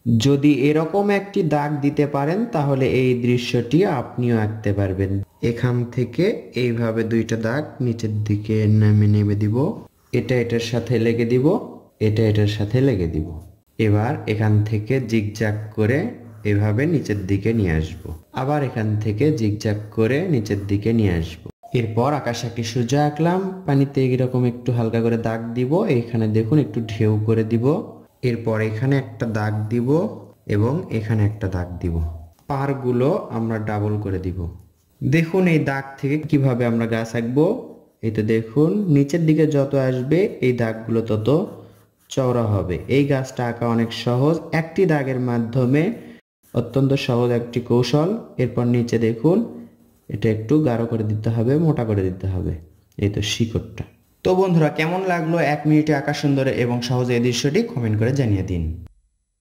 যদি এরকম একটি দাগ দিতে পারেন তাহলে এই দৃশ্যটি আপনিও আঁকতে পারবেন। এখান থেকে এইভাবে দুইটা দাগ নিচের দিকে নেমে নেমে দিব, এটা এটার সাথে লেগে দিব, এটা এটার সাথে লেগে দিব। এবার এখান থেকে জিগজ্যাগ করে এভাবে নিচের দিকে নিয়ে আসব, আবার এখান থেকে জিগজ্যাগ করে নিচের দিকে নিয়ে আসব। এরপর আকাশাকে সোজা আঁকলাম, পানিতে এরকম একটু হালকা করে দাগ দিব, এখানে দেখুন একটু ঢেউ করে দিব। এরপর এখানে একটা দাগ দিব এবং এখানে একটা দাগ দিব, পারগুলো আমরা ডাবল করে দিব। দেখুন এই দাগ থেকে কিভাবে আমরা গাছ আঁকবো। এই তো দেখুন নিচের দিকে যত আসবে এই দাগগুলো তত চওড়া হবে। এই গাছটা আঁকা অনেক সহজ, একটি দাগের মাধ্যমে অত্যন্ত সহজ একটি কৌশল। এরপর নিচে দেখুন এটা একটু গাঢ় করে দিতে হবে, মোটা করে দিতে হবে, এই তো শিকড়টা। তো বন্ধুরা, কেমন লাগলো 1 মিনিটে আঁকা সুন্দর এবং সহজে এই দৃশ্যটি কমেন্ট করে জানিয়ে দিন।